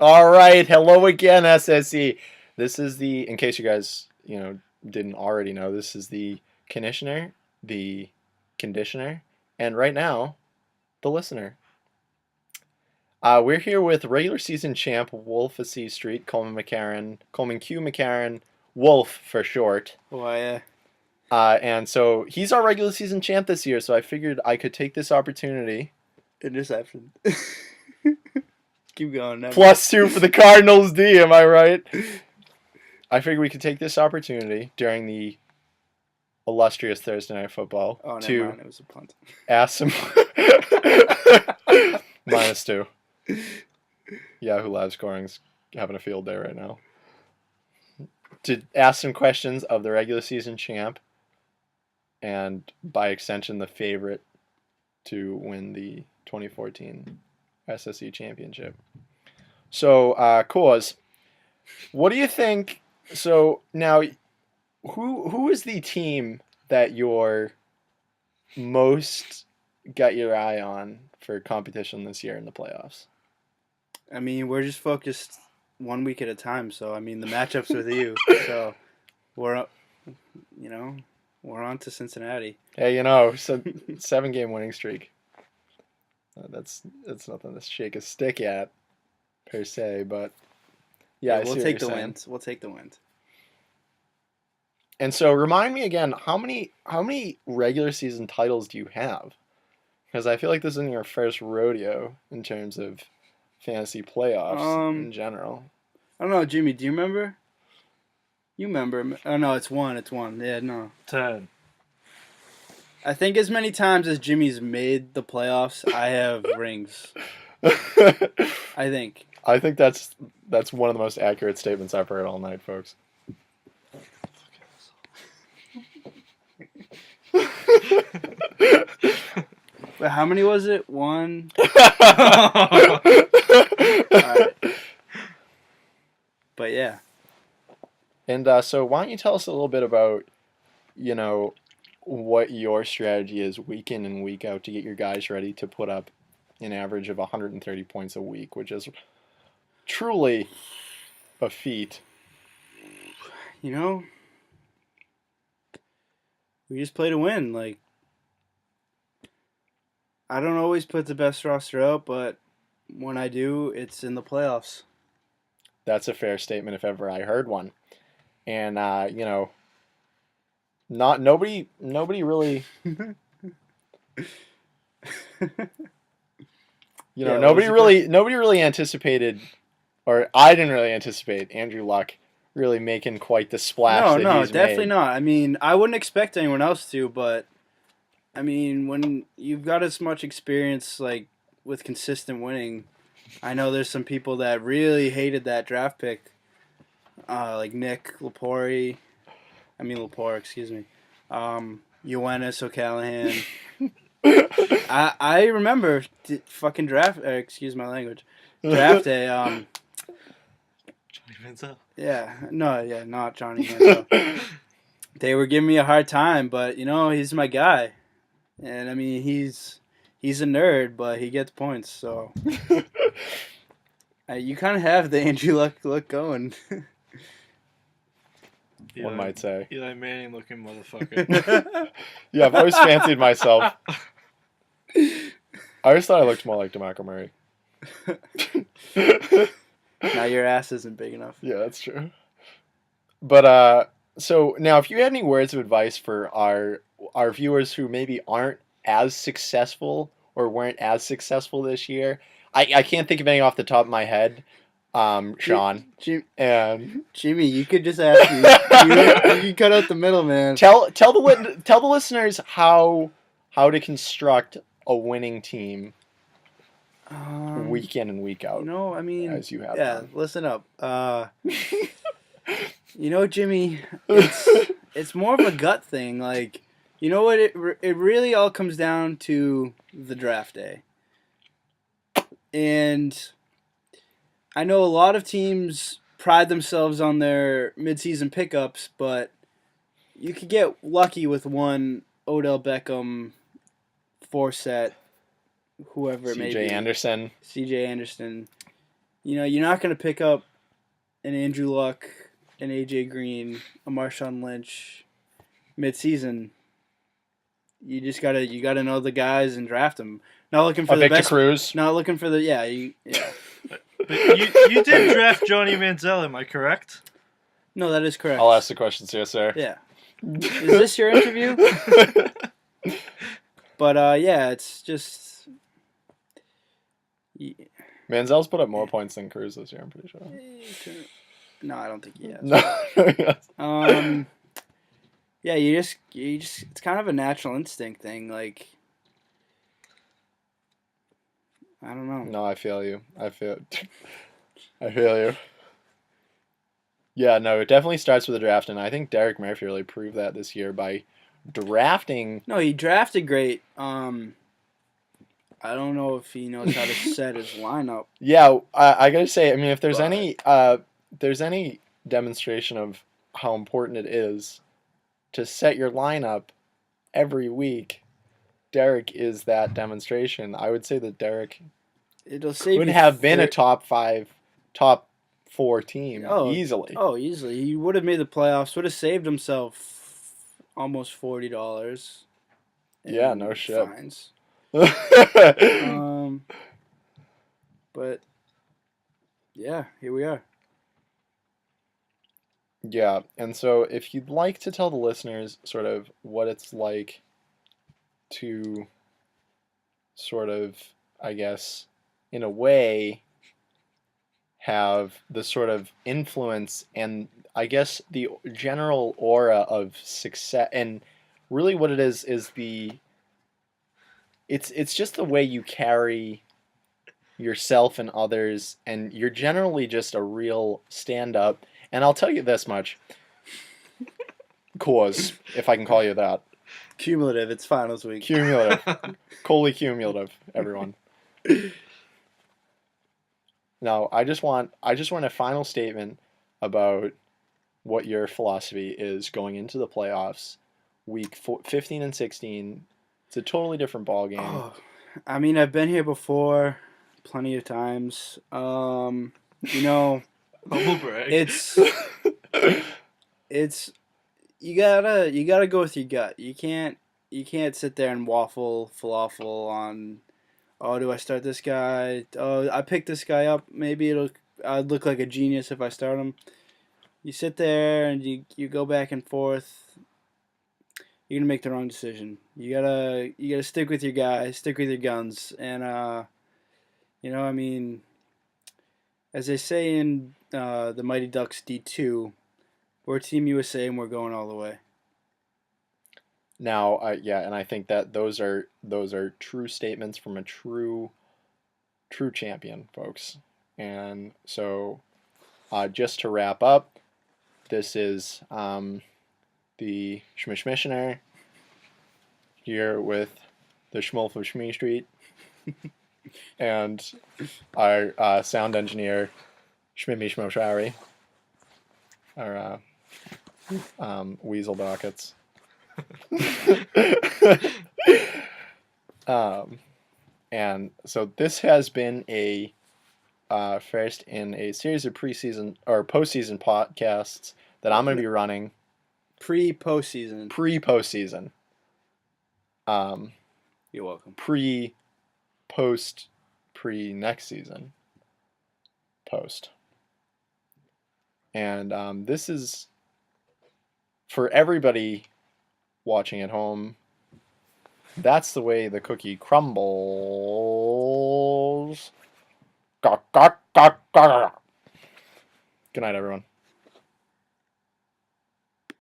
All right, hello again, SSE. This is in case you guys, didn't already know, this is the conditioner, the conditioner, and right now, the listener. We're here with regular season champ Wolf of C Street, Coleman Q McCarron, Wolf for short. Why? And so he's our regular season champ this year, so I figured I could take this opportunity. Interception. Keep going. +2 for the Cardinals D, am I right? I figured we could take this opportunity during the illustrious Thursday Night Football to mind. It was a punt. Ask some -2. Yahoo Live Scoring's having a field day right now. To ask some questions of the regular season champ, and by extension the favorite to win the 2014 SSE championship. So, Cause, what do you think? So now, who is the team that you're most got your eye on for competition this year in the playoffs? I mean, we're just focused 1 week at a time. So I mean, the matchups with you. So we're on to Cincinnati. Hey, so 7-game winning streak. That's nothing to shake a stick at, per se, but yeah, we'll take the win. We'll take the win. And so, remind me again, how many regular season titles do you have? Because I feel like this isn't your first rodeo in terms of fantasy playoffs in general. I don't know, Jimmy. Do you remember? You remember? Oh no, it's one. It's one. Yeah, no. 10. I think as many times as Jimmy's made the playoffs, I have rings. I think that's one of the most accurate statements I've heard all night, folks. But how many was it? 1. All right. But yeah. And so why don't you tell us a little bit about, what your strategy is week in and week out to get your guys ready to put up an average of 130 points a week, which is truly a feat. We just play to win. I don't always put the best roster out, but when I do, it's in the playoffs. That's a fair statement if ever I heard one. And nobody really nobody really anticipated, or I didn't really anticipate Andrew Luck really making quite the splash No, he's definitely made. not. I mean, I wouldn't expect anyone else to, but I mean, when you've got as much experience with consistent winning, I know there's some people that really hated that draft pick, like Nick Lepore, excuse me, Yoenis O'Callahan. I remember fucking draft. Excuse my language. Draft day. Johnny Manziel. Not Johnny Manziel. They were giving me a hard time, but he's my guy, and I mean he's a nerd, but he gets points. So you kind of have the Andrew Luck going. One might say. Eli Manning looking motherfucker. Yeah, I've always fancied myself. I always thought I looked more like DeMarco Murray. Now your ass isn't big enough. Yeah, that's true. But so now, if you had any words of advice for our viewers who maybe aren't as successful or weren't as successful this year, I can't think of any off the top of my head. Sean and Jimmy, you could just ask me. You can cut out the middle, man. Tell the listeners how to construct a winning team week in and week out. I mean, as you have. Yeah, done. Listen up. Jimmy, it's more of a gut thing. What? It really all comes down to the draft day, and I know a lot of teams pride themselves on their midseason pickups, but you could get lucky with one Odell Beckham, Forsett, whoever it may be. C.J. Anderson. you're not going to pick up an Andrew Luck, an AJ Green, a Marshawn Lynch mid-season. You gotta know the guys and draft them. Not looking for the Victor best. Cruz. Not looking for the yeah. But you did draft Johnny Manziel, am I correct? No, that is correct. I'll ask the questions here, sir. Yeah. Is this your interview? But yeah, it's just. Manziel's put up more points than Cruz this year, I'm pretty sure. No, I don't think he has. No. Yeah, you just it's kind of a natural instinct thing. Like, I don't know. No, I feel you. I feel you. Yeah, no, it definitely starts with the draft, and I think Derek Murphy really proved that this year by drafting. No, he drafted great. I don't know if he knows how to set his lineup. Yeah, I gotta say, I mean, if there's any demonstration of how important it is to set your lineup every week, Derek is that demonstration. I would say that Derek Could have been a top 4 team easily. Oh, easily. He would have made the playoffs. Would have saved himself almost $40. Yeah, no shit. Fines. But yeah, here we are. Yeah, and so if you'd like to tell the listeners sort of what it's like to sort of, I guess, in a way, have the sort of influence and I guess the general aura of success, and really what it is it's just the way you carry yourself and others, and you're generally just a real stand-up. And I'll tell you this much, cause, if I can call you that. Cumulative, it's finals week. Cumulative. Coley cumulative, everyone. Now, I just want a final statement about what your philosophy is going into the playoffs, week 15 and 16. It's a totally different ball game. Oh, I mean, I've been here before, plenty of times. Humble brag. It's you gotta go with your gut. You can't sit there and falafel on, oh, do I start this guy? Oh, I picked this guy up. Maybe I'd look like a genius if I start him. You sit there and you go back and forth. You're gonna make the wrong decision. You gotta stick with your guy, stick with your guns, and I mean, as they say in the Mighty Ducks D2, we're Team USA and we're going all the way. Now, and I think that those are true statements from a true champion, folks. And so, just to wrap up, this is the Schmishmissioner here with the Schmulf of Schmee Street and our sound engineer Schmimmy Schmoshari, our Weasel Dockets. And so this has been a first in a series of preseason or postseason podcasts that I'm going to be running. Pre-postseason. You're welcome. Next season. Post. And this is for everybody watching at home. That's the way the cookie crumbles. Good night, everyone.